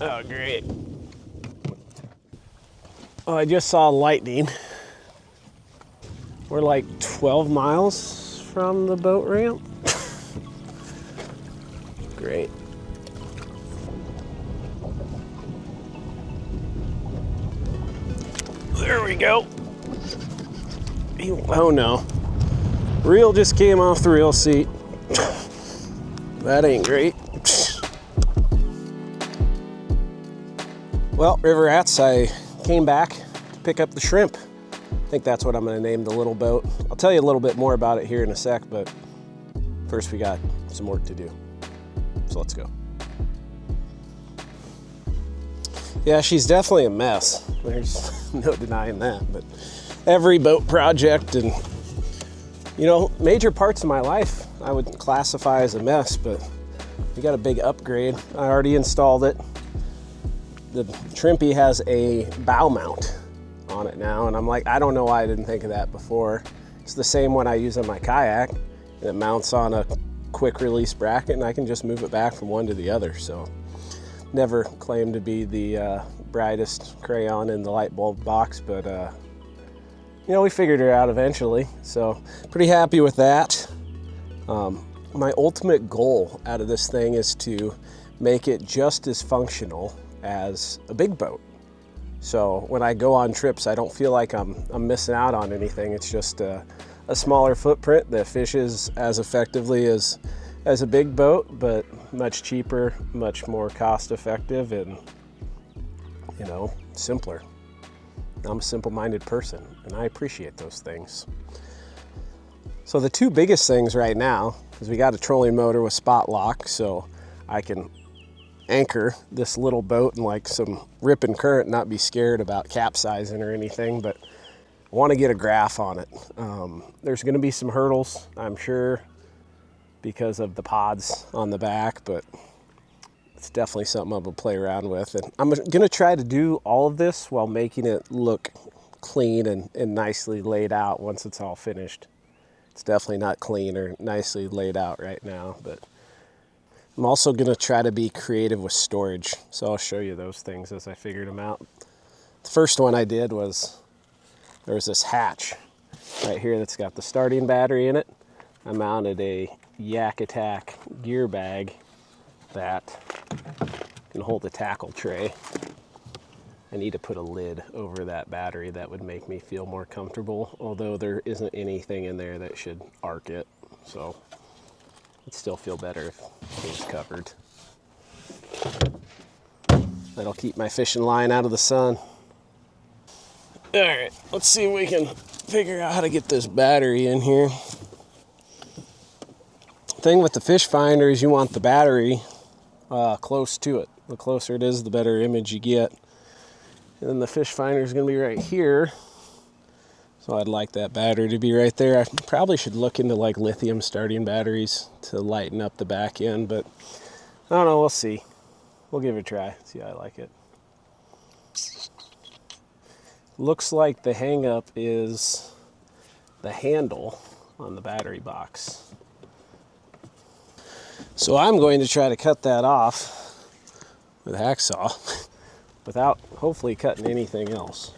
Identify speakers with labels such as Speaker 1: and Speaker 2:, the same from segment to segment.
Speaker 1: Oh, great. Oh, I just saw lightning. We're like 12 miles from the boat ramp. Great. There we go. Oh no. Reel just came off the reel seat. That ain't great. Well, river rats, I came back to pick up the shrimp. I think that's what I'm gonna name the little boat. I'll tell you a little bit more about it here in a sec, but first we got some work to do. So let's go. Yeah, she's definitely a mess. There's no denying that, but every boat project and, you know, major parts of my life I would classify as a mess, but we got a big upgrade. I already installed it. The Shrimpy has a bow mount on it now, and I'm like, I don't know why I didn't think of that before. It's the same one I use on my kayak, and it mounts on a quick release bracket, and I can just move it back from one to the other. So never claimed to be the brightest crayon in the light bulb box, but you know, we figured it out eventually, so pretty happy with that. My ultimate goal out of this thing is to make it just as functional as a big boat. So when I go on trips, I don't feel like I'm missing out on anything. It's just a smaller footprint that fishes as effectively as a big boat, but much cheaper, much more cost effective, and, you know, simpler. I'm a simple-minded person, and I appreciate those things. So the two biggest things right now is we got a trolling motor with spot lock, so I can anchor this little boat in like some ripping current, not be scared about capsizing or anything, but I want to get a graph on it. There's going to be some hurdles, I'm sure, because of the pods on the back, but it's definitely something I'm gonna play around with. And I'm gonna try to do all of this while making it look clean and nicely laid out once it's all finished. It's definitely not clean or nicely laid out right now, but I'm also gonna try to be creative with storage. So I'll show you those things as I figured them out. The first one I did was, there was this hatch right here that's got the starting battery in it. I mounted a Yak Attack gear bag that can hold a tackle tray. I need to put a lid over that battery. That would make me feel more comfortable, although there isn't anything in there that should arc it, so it'd still feel better if it was covered. That'll keep my fishing line out of the sun. All right, let's see if we can figure out how to get this battery in here. Thing with the fish finder is you want the battery close to it. The closer it is, the better image you get. And then the fish finder is going to be right here, so I'd like that battery to be right there. I probably should look into like lithium starting batteries to lighten up the back end, but I don't know, we'll see. We'll give it a try, see how I like it. Looks like the hang up is the handle on the battery box. So I'm going to try to cut that off with a hacksaw without hopefully cutting anything else.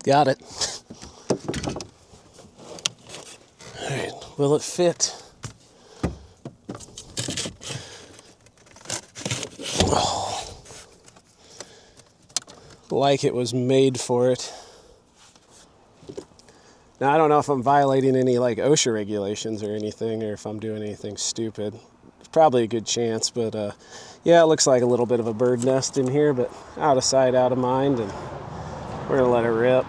Speaker 1: Got it. All right, will it fit? Oh, like it was made for it. Now, I don't know if I'm violating any like OSHA regulations or anything, or if I'm doing anything stupid. It's probably a good chance, but yeah, it looks like a little bit of a bird nest in here, but out of sight, out of mind, and we're gonna let it rip.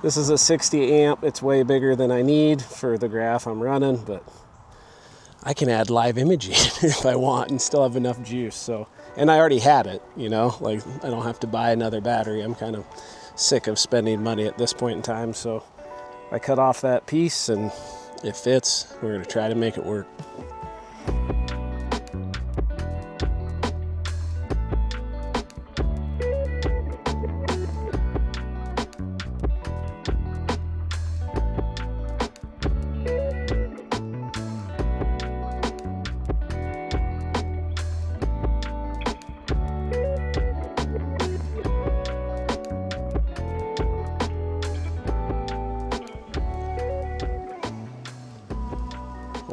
Speaker 1: This is a 60 amp. It's way bigger than I need for the graph I'm running, but I can add live imaging if I want and still have enough juice. So, and I already had it, you know, like I don't have to buy another battery. I'm kind of sick of spending money at this point in time, so I cut off that piece and it fits. We're gonna try to make it work.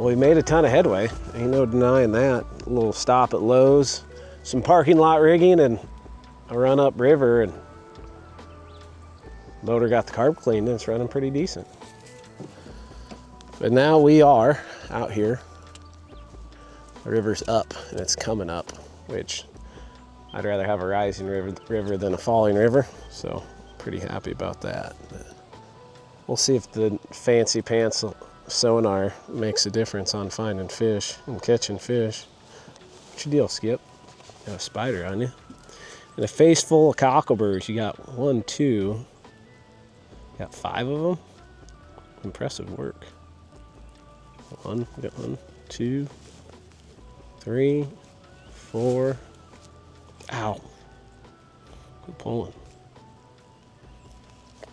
Speaker 1: Well, we made a ton of headway. Ain't no denying that. A little stop at Lowe's, some parking lot rigging, and a run up river, and motor got the carb cleaned and it's running pretty decent. But now we are out here. The river's up and it's coming up, which I'd rather have a rising river than a falling river. So pretty happy about that. But we'll see if the fancy pants sonar makes a difference on finding fish and catching fish. What's your deal, Skip? Got a spider on you. And a face full of cockleburs. You got 1, 2, got 5 of them. Impressive work. We got 1, 2, 3, 4. Ow. Good pulling.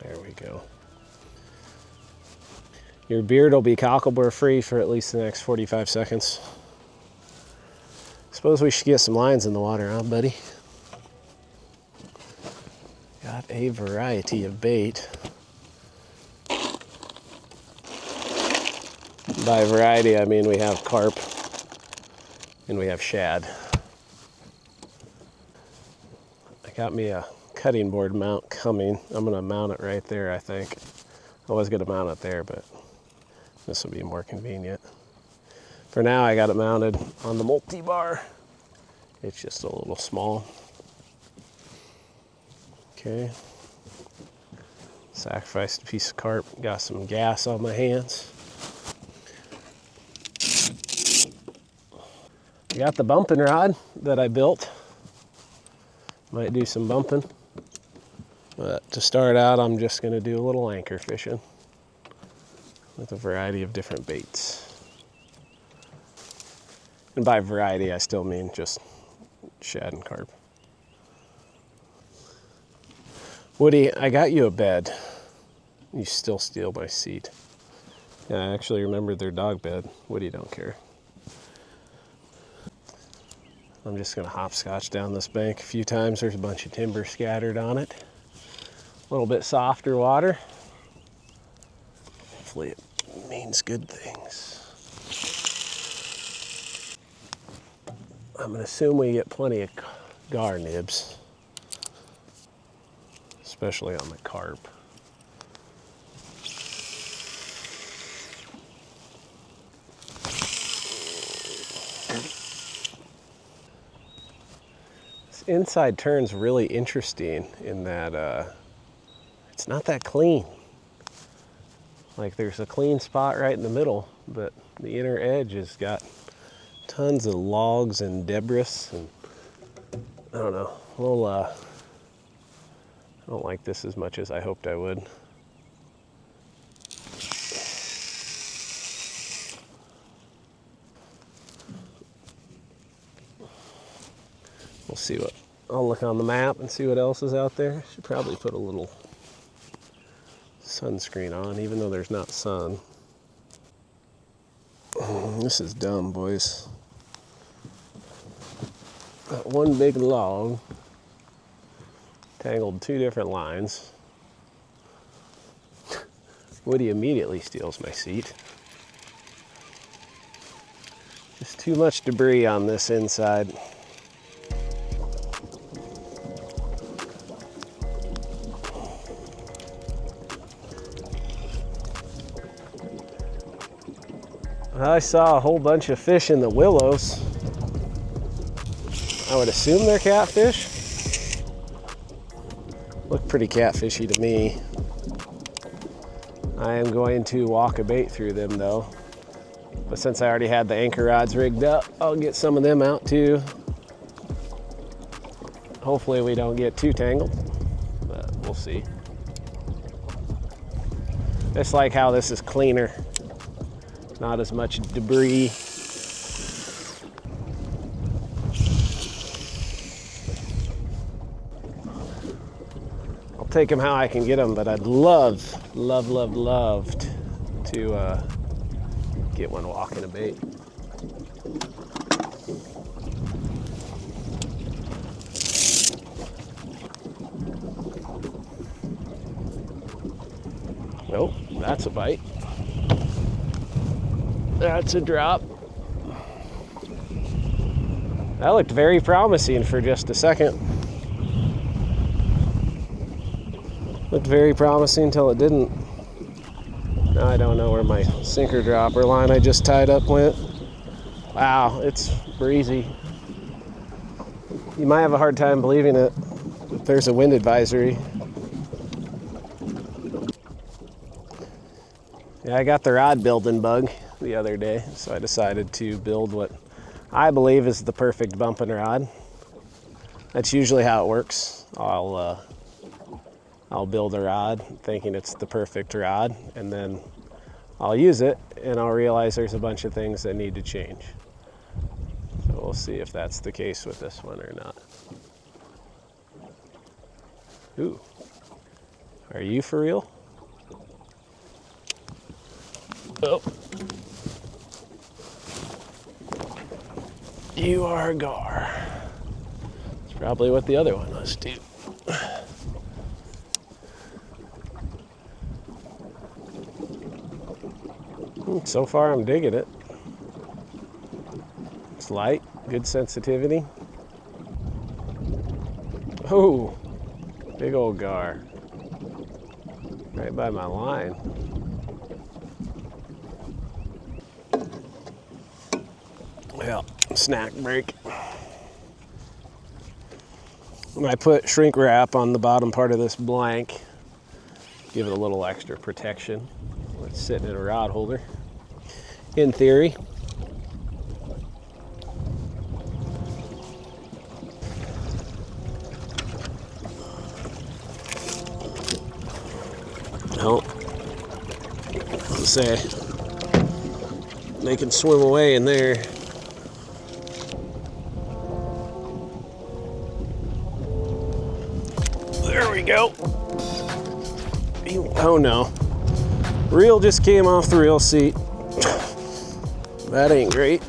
Speaker 1: There we go. Your beard will be cocklebur free for at least the next 45 seconds. Suppose we should get some lines in the water, huh, buddy? Got a variety of bait. By variety, I mean we have carp and we have shad. I got me a cutting board mount coming. I'm gonna mount it right there, I think. I was gonna mount it there, but this will be more convenient. For now, I got it mounted on the multi-bar. It's just a little small. Okay. Sacrificed a piece of carp, got some gas on my hands. I got the bumping rod that I built. Might do some bumping. But to start out, I'm just gonna do a little anchor fishing with a variety of different baits. And by variety, I still mean just shad and carp. Woody, I got you a bed. You still steal my seat. Yeah, I actually remember their dog bed. Woody don't care. I'm just gonna hopscotch down this bank a few times. There's a bunch of timber scattered on it. A little bit softer water. Hopefully it means good things. I'm gonna assume we get plenty of gar nibs, especially on the carp. This inside turn's really interesting in that it's not that clean. Like there's a clean spot right in the middle, but the inner edge has got tons of logs and debris and I don't know, a little I don't like this as much as I hoped I would. We'll see what, I'll look on the map and see what else is out there. Should probably put a little sunscreen on, even though there's not sun. This is dumb, boys. Got one big log, tangled 2 different lines. Woody immediately steals my seat. Just too much debris on this inside. I saw a whole bunch of fish in the willows. I would assume they're catfish. Look pretty catfishy to me. I am going to walk a bait through them though. But since I already had the anchor rods rigged up, I'll get some of them out too. Hopefully we don't get too tangled, but we'll see. Just like how this is cleaner. Not as much debris. I'll take them how I can get them, but I'd love to get one walking a bait. Nope, that's a bite. That's a drop. That looked very promising for just a second. Looked very promising until it didn't. Now I don't know where my sinker dropper line I just tied up went. Wow, it's breezy. You might have a hard time believing it, but there's a wind advisory. Yeah, I got the rod building bug the other day, so I decided to build what I believe is the perfect bumping rod. That's usually how it works. I'll build a rod thinking it's the perfect rod, and then I'll use it and I'll realize there's a bunch of things that need to change. So we'll see if that's the case with this one or not. Ooh, are you for real? Oh. You are a gar. That's probably what the other one was too. So far I'm digging it. It's light, good sensitivity. Oh, big old gar. Right by my line. Well, snack break. And I put shrink wrap on the bottom part of this blank. Give it a little extra protection. It's sitting in a rod holder. In theory. No. Let's say they can swim away in there. There we go. Oh no. Reel just came off the reel seat. That ain't great.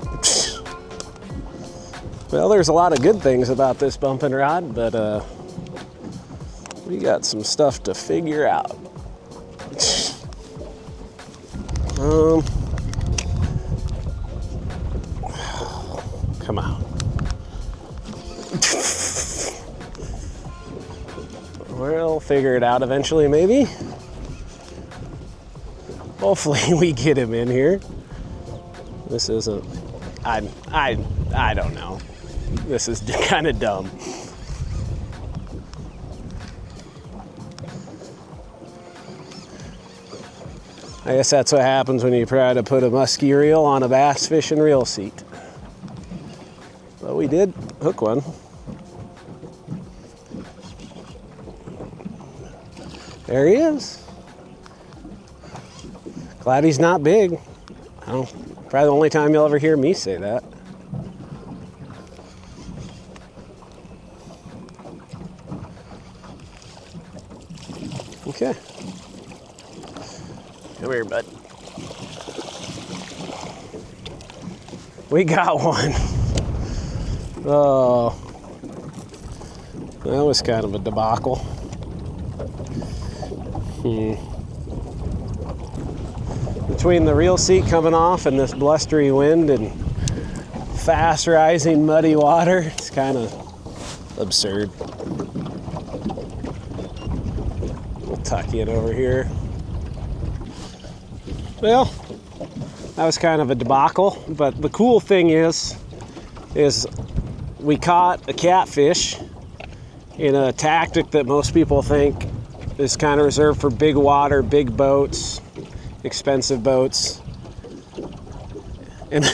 Speaker 1: Well, there's a lot of good things about this bumping rod, but we got some stuff to figure out. Come on. We'll figure it out eventually, maybe. Hopefully we get him in here. This isn't, I don't know. This is kind of dumb. I guess that's what happens when you try to put a musky reel on a bass fishing reel seat. But we did hook one. There he is. Glad he's not big. Probably the only time you'll ever hear me say that. Okay. Come here, bud. We got one. Oh, that was kind of a debacle. Between the reel seat coming off and this blustery wind and fast rising muddy water, it's kind of absurd. We'll tuck in over here. Well, that was kind of a debacle, but the cool thing is we caught a catfish in a tactic that most people think is kind of reserved for big water, big boats, expensive boats. And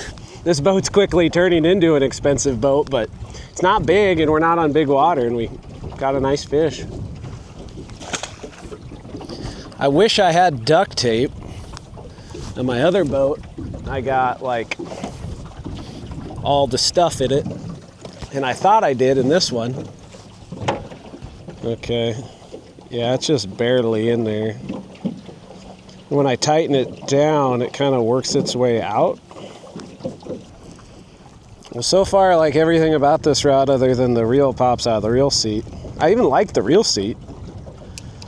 Speaker 1: this boat's quickly turning into an expensive boat, but it's not big and we're not on big water, and we got a nice fish. I wish I had duct tape. On my other boat, I got like all the stuff in it, and I thought I did in this one. Okay, yeah, it's just barely in there. When I tighten it down, it kind of works its way out. Well, so far, like everything about this rod other than the reel pops out of the reel seat. I even like the reel seat.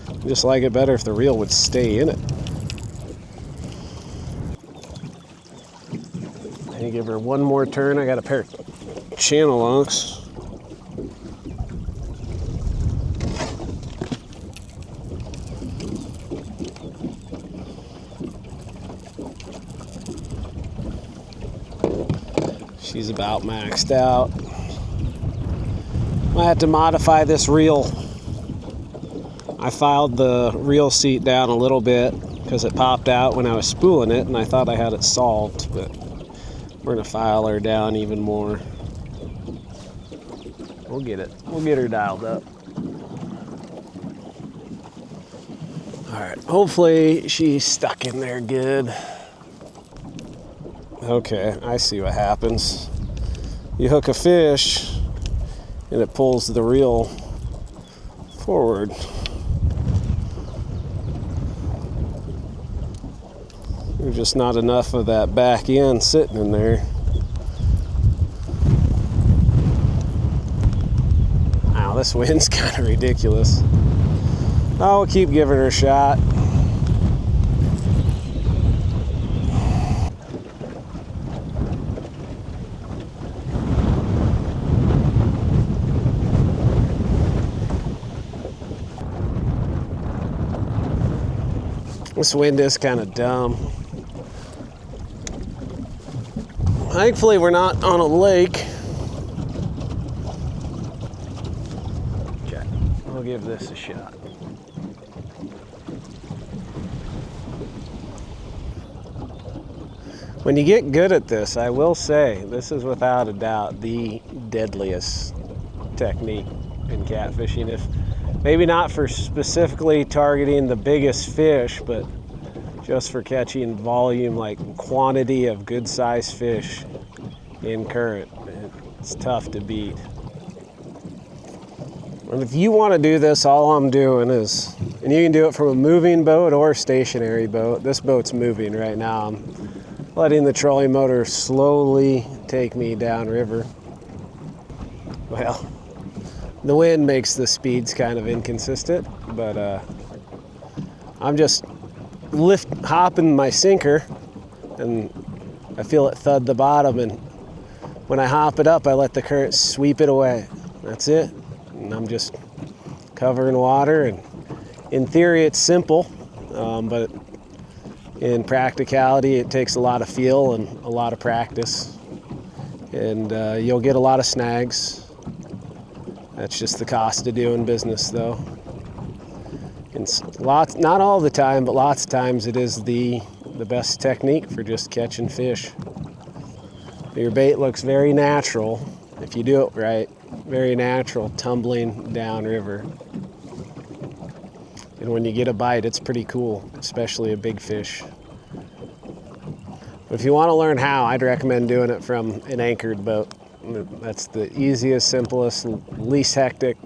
Speaker 1: I just like it better if the reel would stay in it. And give her one more turn. I got a pair of channel locks. She's about maxed out. I had to modify this reel. I filed the reel seat down a little bit because it popped out when I was spooling it, and I thought I had it solved, but we're gonna file her down even more. We'll get it. We'll get her dialed up. All right, hopefully she's stuck in there good. Okay, I see what happens. You hook a fish and it pulls the reel forward. There's just not enough of that back end sitting in there. Wow, this wind's kind of ridiculous. Oh, we'll keep giving her a shot. This wind is kind of dumb. Thankfully, we're not on a lake. Okay, we'll give this a shot. When you get good at this, I will say, this is without a doubt the deadliest technique in catfishing. If maybe not for specifically targeting the biggest fish, but just for catching volume, like quantity of good sized fish in current. It's tough to beat. And if you want to do this, all I'm doing is, and you can do it from a moving boat or stationary boat. This boat's moving right now. I'm letting the trolling motor slowly take me downriver. Well, the wind makes the speeds kind of inconsistent, but I'm just hopping my sinker, and I feel it thud the bottom, and when I hop it up, I let the current sweep it away. That's it. And I'm just covering water, and in theory it's simple, but in practicality it takes a lot of feel and a lot of practice, and you'll get a lot of snags. That's just the cost of doing business, though. And not all the time, but lots of times it is the best technique for just catching fish. Your bait looks very natural, if you do it right, very natural, tumbling downriver. And when you get a bite, it's pretty cool, especially a big fish. But if you want to learn how, I'd recommend doing it from an anchored boat. That's the easiest, simplest, least hectic.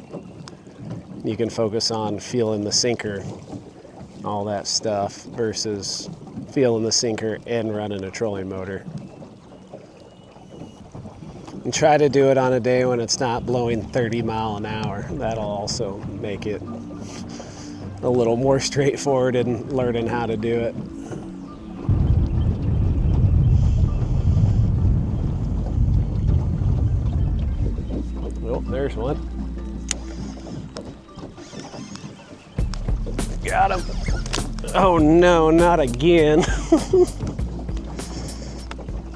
Speaker 1: You can focus on feeling the sinker, all that stuff, versus feeling the sinker and running a trolling motor. And try to do it on a day when it's not blowing 30 miles an hour. That'll also make it a little more straightforward in learning how to do it. Oh, there's one. Got him. Oh no, not again.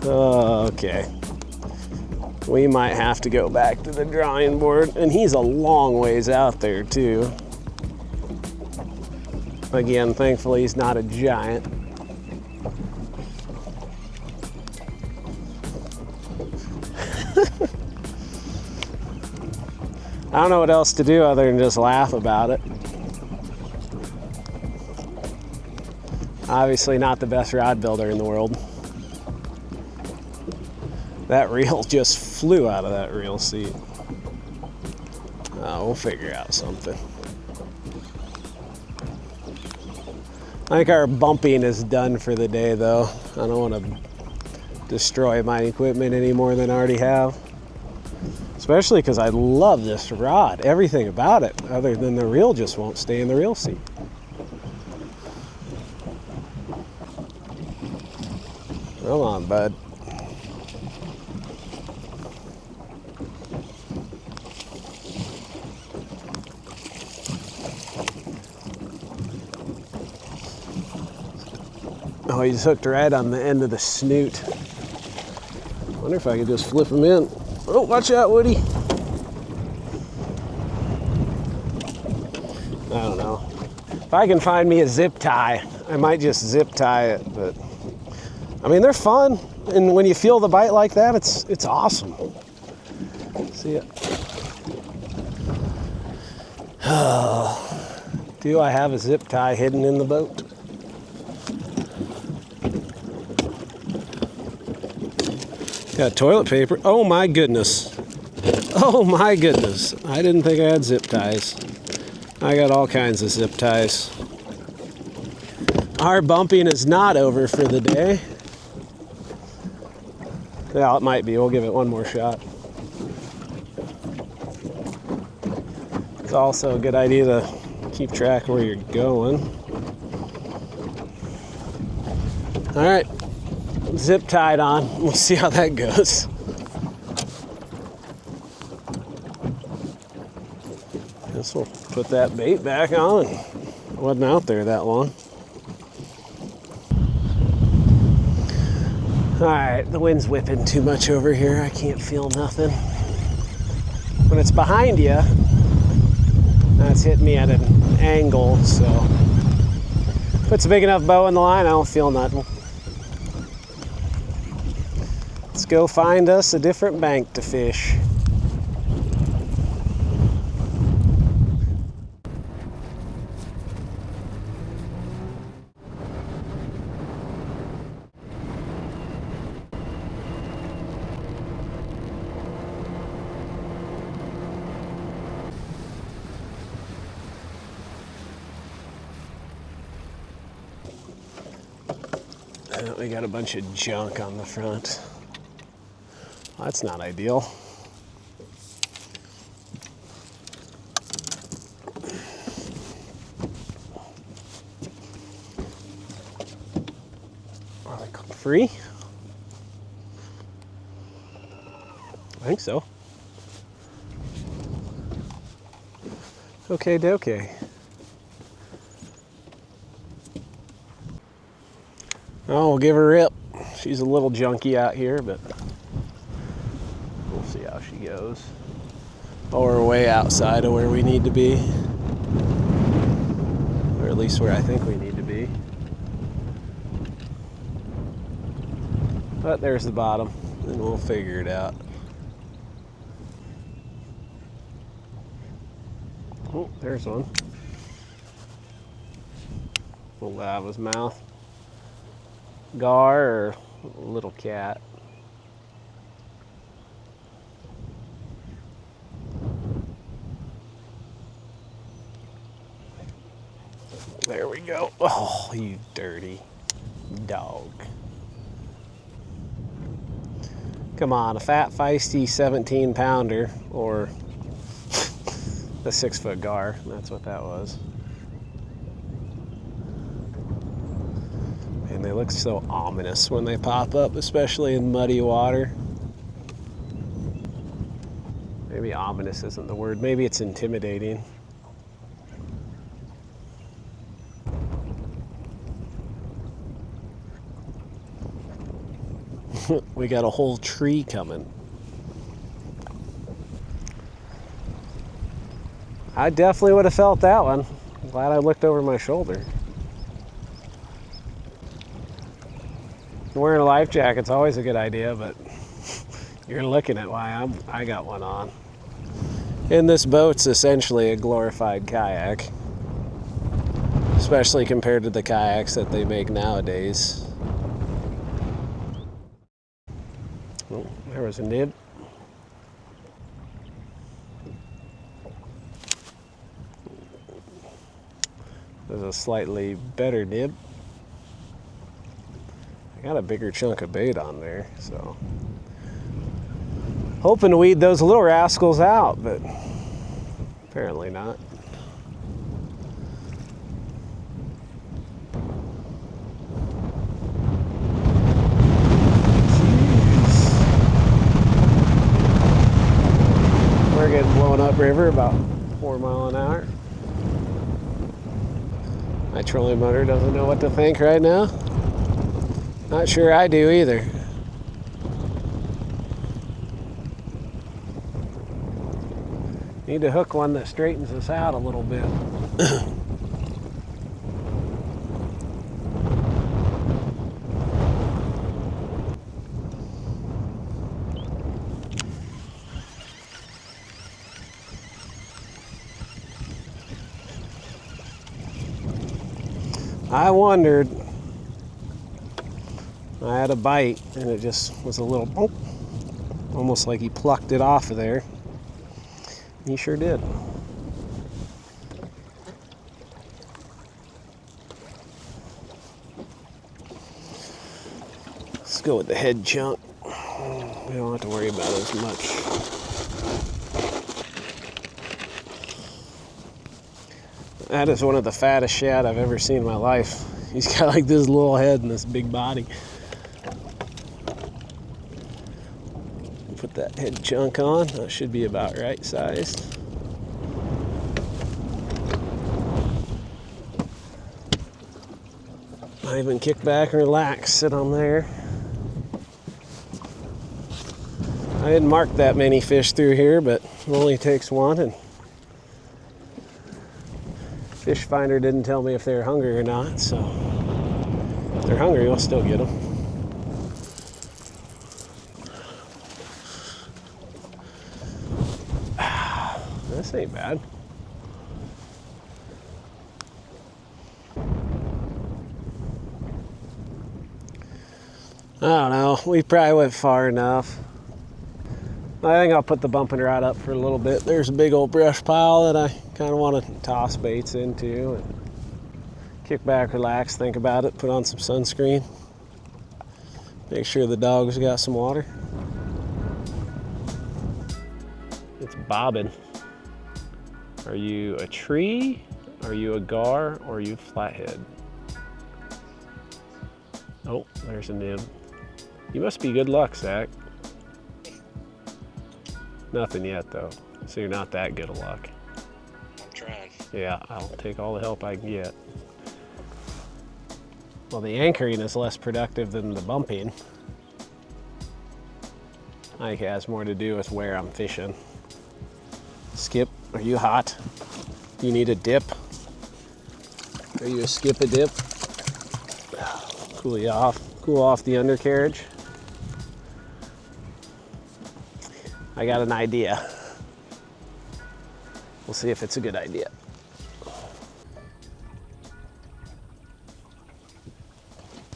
Speaker 1: Oh, okay. We might have to go back to the drawing board, and he's a long ways out there too. Again, thankfully he's not a giant. I don't know what else to do other than just laugh about it. Obviously not the best rod builder in the world. That reel just flew out of that reel seat. We'll figure out something. I think our bumping is done for the day, though. I don't want to destroy my equipment any more than I already have. Especially because I love this rod. Everything about it, other than the reel, just won't stay in the reel seat. Come on, bud. Oh, he's hooked right on the end of the snoot. I wonder if I could just flip him in. Oh, watch out, Woody. I don't know. If I can find me a zip tie, I might just zip tie it, but I mean, they're fun. And when you feel the bite like that, it's awesome. See it? Do I have a zip tie hidden in the boat? Got toilet paper. Oh my goodness. Oh my goodness. I didn't think I had zip ties. I got all kinds of zip ties. Our bumping is not over for the day. Well, it might be. We'll give it one more shot. It's also a good idea to keep track of where you're going. All right, zip tied on. We'll see how that goes. Guess we'll put that bait back on. It wasn't out there that long. All right, the wind's whipping too much over here. I can't feel nothing. When it's behind you, that's hitting me at an angle, so if it's a big enough bow in the line, I don't feel nothing. Let's go find us a different bank to fish. We got a bunch of junk on the front. Well, that's not ideal. Are they cooked free? I think so. Okay, dokey. Oh, we'll give her a rip. She's a little junky out here, but we'll see how she goes. Oh, we're way outside of where we need to be. Or at least where I think we need to be. But there's the bottom, and we'll figure it out. Oh, there's one. Pull that out of his mouth. Gar or little cat. There we go. Oh, you dirty dog. Come on, a fat, feisty 17-pounder or a 6-foot gar. That's what that was. And they look so ominous when they pop up, especially in muddy water. Maybe ominous isn't the word. Maybe it's intimidating. We got a whole tree coming. I definitely would have felt that one. Glad I looked over my shoulder. Wearing a life jacket's always a good idea, but you're looking at why I got one on. And this boat's essentially a glorified kayak, especially compared to the kayaks that they make nowadays. Oh, there was a nib. There's a slightly better nib. Got a bigger chunk of bait on there, so hoping to weed those little rascals out, but apparently not. Jeez. We're getting blown upriver about 4 miles an hour. My trolling motor doesn't know what to think right now. Not sure I do either. Need to hook one that straightens us out a little bit. I wondered. I had a bite and it just was a little, almost like he plucked it off of there. He sure did. Let's go with the head chunk. We don't have to worry about it as much. That is one of the fattest shad I've ever seen in my life. He's got like this little head and this big body. Put that head chunk on. That should be about right sized. I even kick back and relax, sit on there. I didn't mark that many fish through here, but it only takes one, and fish finder didn't tell me if they're hungry or not, so if they're hungry, we'll still get them. This ain't bad. I don't know, we probably went far enough. I think I'll put the bumping rod up for a little bit. There's a big old brush pile that I kind of want to toss baits into and kick back, relax, think about it, put on some sunscreen. Make sure the dogs got some water. It's bobbing. Are you a tree? Are you a gar? Or are you flathead? Oh, there's a nib. You must be good luck, Zach. Nothing yet, though. So you're not that good of luck.
Speaker 2: I'm trying.
Speaker 1: Yeah, I'll take all the help I can get. Well, the anchoring is less productive than the bumping. I think it has more to do with where I'm fishing. Skip, are you hot? Do you need a dip? Are you a skip a dip? Cool you off. Cool off the undercarriage. I got an idea. We'll see if it's a good idea.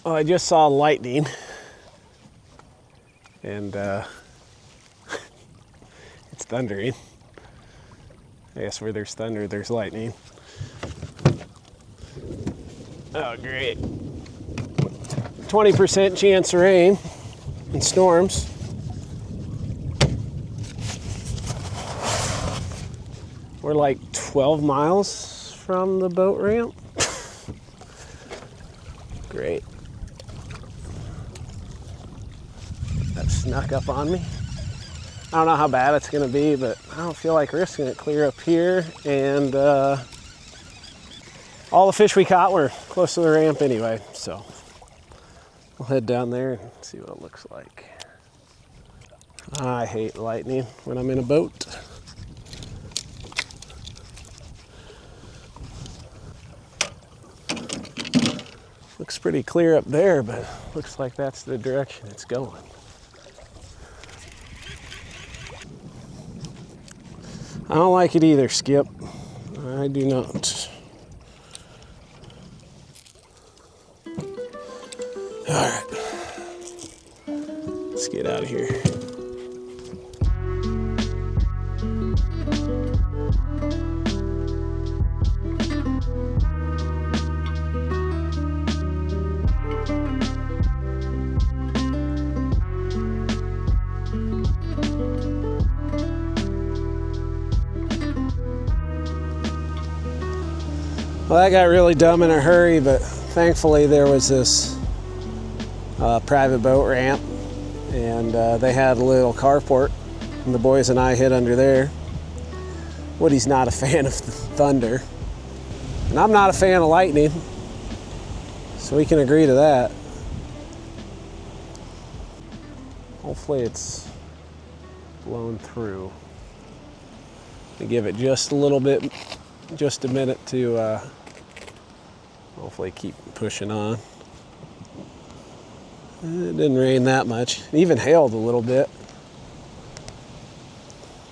Speaker 1: Oh, I just saw lightning. And it's thundering. I guess where there's thunder, there's lightning. Oh, great. 20% chance of rain and storms. We're like 12 miles from the boat ramp. Great. That snuck up on me. I don't know how bad it's gonna be, but I don't feel like risking it. Clear up here, and all the fish we caught were close to the ramp anyway, so we'll head down there and see what it looks like. I hate lightning when I'm in a boat. Looks pretty clear up there, but looks like that's the direction it's going. I don't like it either, Skip. I do not. All right, let's get out of here. Well, that got really dumb in a hurry, but thankfully there was this private boat ramp, and they had a little carport, and the boys and I hid under there. Woody's not a fan of the thunder, and I'm not a fan of lightning, so we can agree to that. Hopefully it's blown through. To give it just a little bit, just a minute to hopefully keep pushing on. It didn't rain that much. It even hailed a little bit.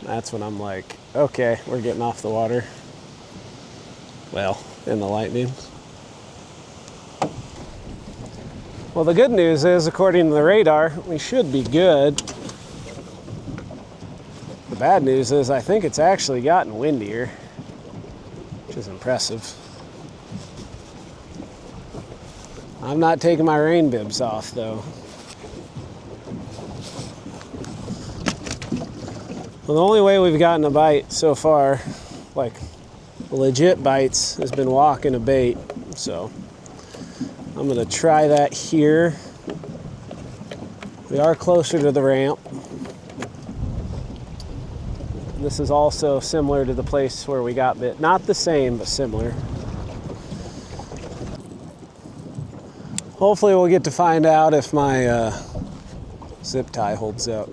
Speaker 1: That's when I'm like, okay, we're getting off the water. Well, in the lightning. Well, the good news is, according to the radar, we should be good. The bad news is I think it's actually gotten windier, which is impressive. I'm not taking my rain bibs off, though. Well, the only way we've gotten a bite so far, like legit bites, has been walking a bait. So I'm gonna try that here. We are closer to the ramp. This is also similar to the place where we got bit. Not the same, but similar. Hopefully we'll get to find out if my zip tie holds up.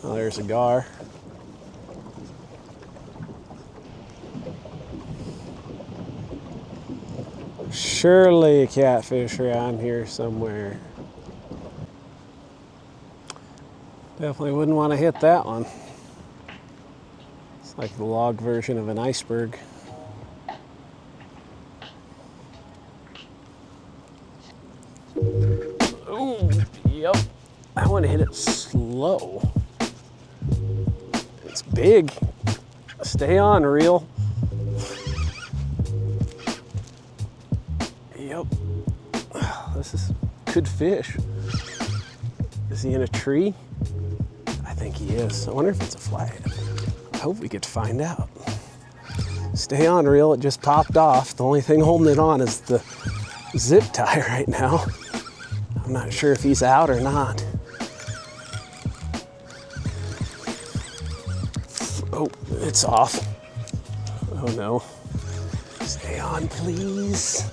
Speaker 1: Oh, there's a gar. Surely a catfish around here somewhere. Definitely wouldn't want to hit that one. It's like the log version of an iceberg. Ooh, yep. I want to hit it slow. It's big. Stay on, reel. Yep. This is good fish. Is he in a tree? I think he is. I wonder if it's a flathead. I hope we get to find out. Stay on, reel. It just popped off. The only thing holding it on is the zip tie right now. I'm not sure if he's out or not. Oh, it's off. Oh no. Stay on, please.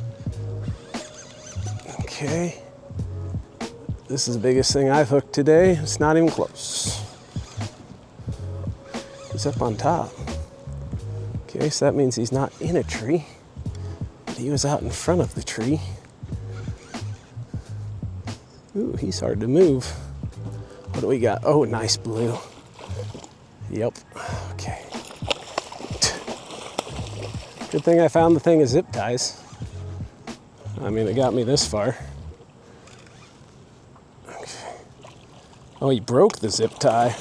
Speaker 1: Okay. This is the biggest thing I've hooked today. It's not even close. He's up on top. Okay, so that means he's not in a tree. He was out in front of the tree. Ooh, he's hard to move. What do we got? Oh, nice blue. Yep. Okay. Good thing I found the thing of zip ties. I mean, it got me this far. Okay. Oh, he broke the zip tie.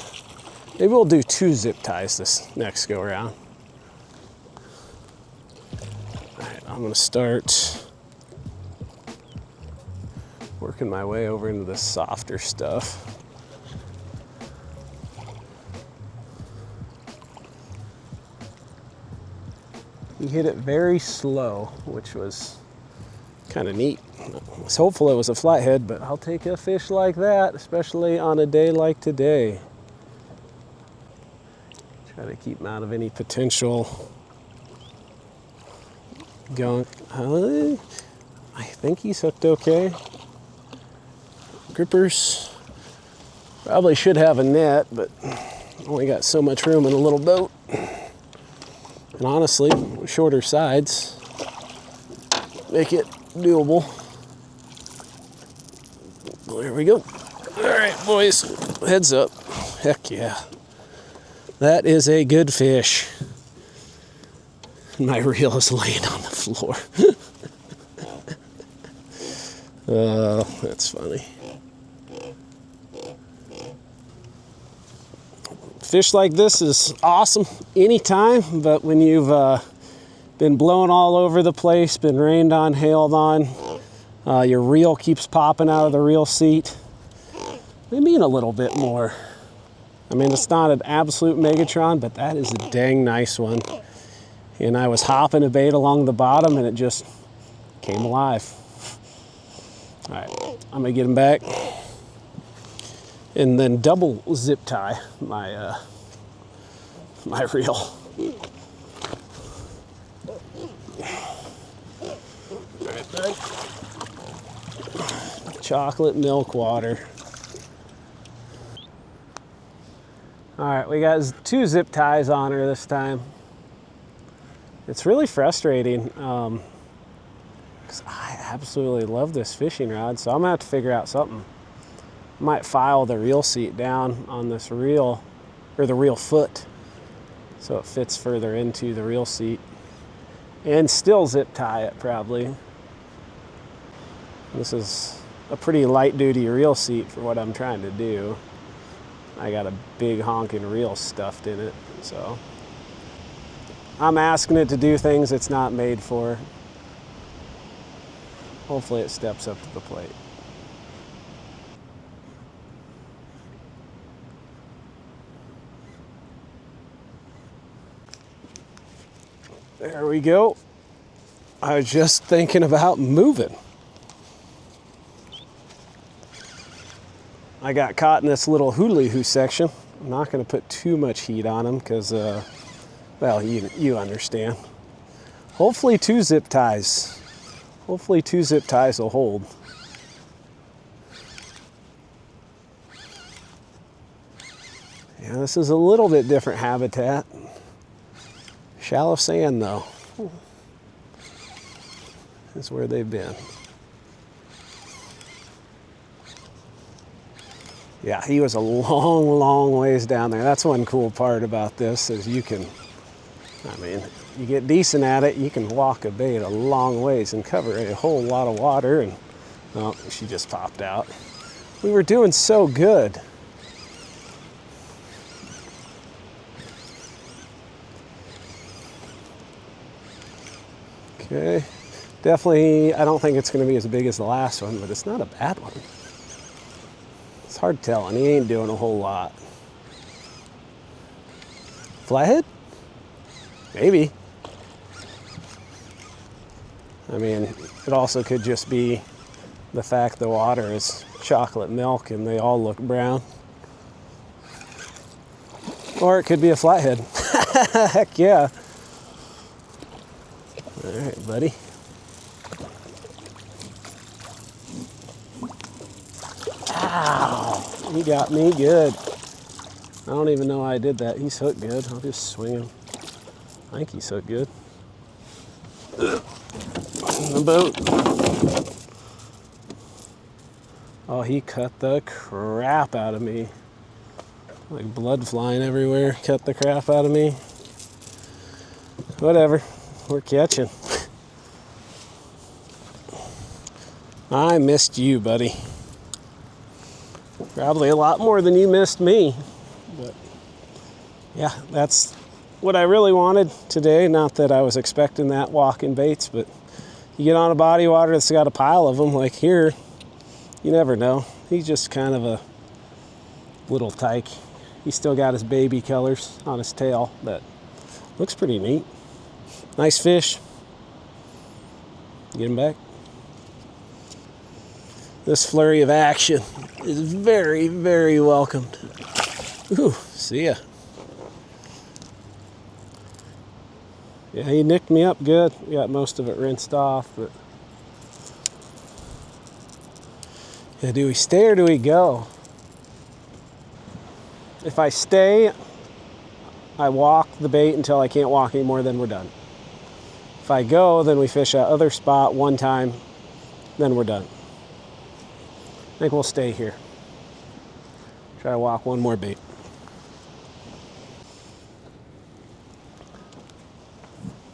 Speaker 1: Maybe we'll do 2 zip ties this next go around. All right, I'm gonna start working my way over into the softer stuff. He hit it very slow, which was kind of neat. I was hopeful it was a flathead, but I'll take a fish like that, especially on a day like today. Try to keep him out of any potential gunk. I think he's hooked okay. Grippers. Probably should have a net, but only got so much room in a little boat. And honestly, shorter sides make it doable. There we go. All right, boys, heads up. Heck yeah. That is a good fish. My reel is laying on the floor. Oh, that's funny. Fish like this is awesome anytime, but when you've been blown all over the place, been rained on, hailed on, your reel keeps popping out of the reel seat, they mean a little bit more. I mean, it's not an absolute Megatron, but that is a dang nice one. And I was hopping a bait along the bottom and it just came alive. All right, I'm gonna get him back and then double zip tie my my reel. Right, chocolate milk water. All right, we got 2 zip ties on her this time. It's really frustrating because I absolutely love this fishing rod, so I'm gonna have to figure out something. I might file the reel seat down on this reel, or the reel foot, so it fits further into the reel seat, and still zip tie it probably. This is a pretty light duty reel seat for what I'm trying to do. I got a big honking reel stuffed in it, so I'm asking it to do things it's not made for. Hopefully it steps up to the plate. There we go. I was just thinking about moving. I got caught in this little hula-hoo section. I'm not going to put too much heat on them because, well, you understand. Hopefully 2 zip ties. Hopefully 2 zip ties will hold. Yeah, this is a little bit different habitat. Shallow sand, though. Is where they've been. Yeah, he was a long, long ways down there. That's one cool part about this is you can, I mean, you get decent at it, you can walk a bait a long ways and cover a whole lot of water. And oh, she just popped out. We were doing so good. Okay, definitely, I don't think it's going to be as big as the last one, but it's not a bad one. It's hard telling, he ain't doing a whole lot. Flathead? Maybe. I mean, it also could just be the fact the water is chocolate milk and they all look brown. Or it could be a flathead. Heck yeah. All right, buddy. Ow, he got me good. I don't even know why I did that. He's hooked good. I'll just swing him. I think he's hooked good. In the boat. Oh, he cut the crap out of me. Like blood flying everywhere. Cut the crap out of me. Whatever. We're catching. I missed you, buddy. Probably a lot more than you missed me. But yeah, that's what I really wanted today. Not that I was expecting that walking baits, but you get on a body of water that's got a pile of them, like here, you never know. He's just kind of a little tyke. He's still got his baby colors on his tail, but looks pretty neat. Nice fish. Get him back. This flurry of action is very, very welcomed. Ooh, see ya. Yeah, he nicked me up good. Got most of it rinsed off, but yeah, do we stay or do we go? If I stay, I walk the bait until I can't walk anymore, then we're done. If I go, then we fish that other spot one time, then we're done. I think we'll stay here. Try to walk one more bait.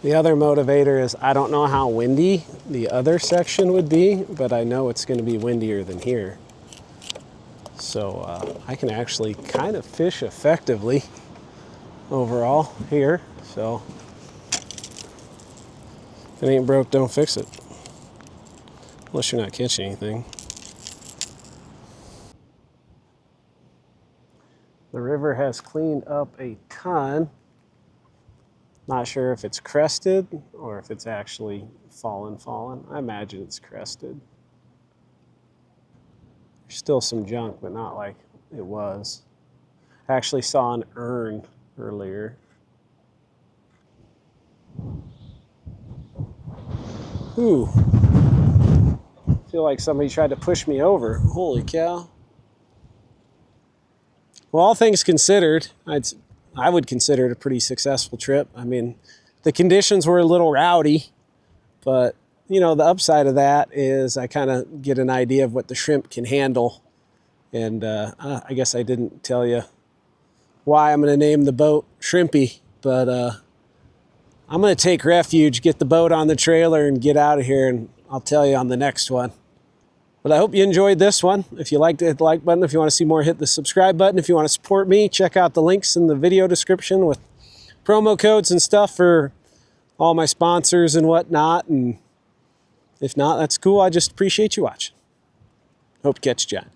Speaker 1: The other motivator is I don't know how windy the other section would be, but I know it's going to be windier than here. So I can actually kind of fish effectively overall here. So if it ain't broke, don't fix it. Unless you're not catching anything. The river has cleaned up a ton. Not sure if it's crested or if it's actually fallen. I imagine it's crested. There's still some junk, but not like it was. I actually saw an urn earlier. Ooh. I feel like somebody tried to push me over. Holy cow. Well, all things considered, I would consider it a pretty successful trip. I mean, the conditions were a little rowdy, but you know, the upside of that is I kind of get an idea of what the shrimp can handle. And I guess I didn't tell you why I'm going to name the boat Shrimpy, but I'm going to take refuge, get the boat on the trailer, and get out of here, and I'll tell you on the next one. But I hope you enjoyed this one. If you liked it, hit the like button. If you want to see more, hit the subscribe button. If you want to support me, check out the links in the video description with promo codes and stuff for all my sponsors and whatnot. And if not, that's cool. I just appreciate you watching. Hope to catch you, John.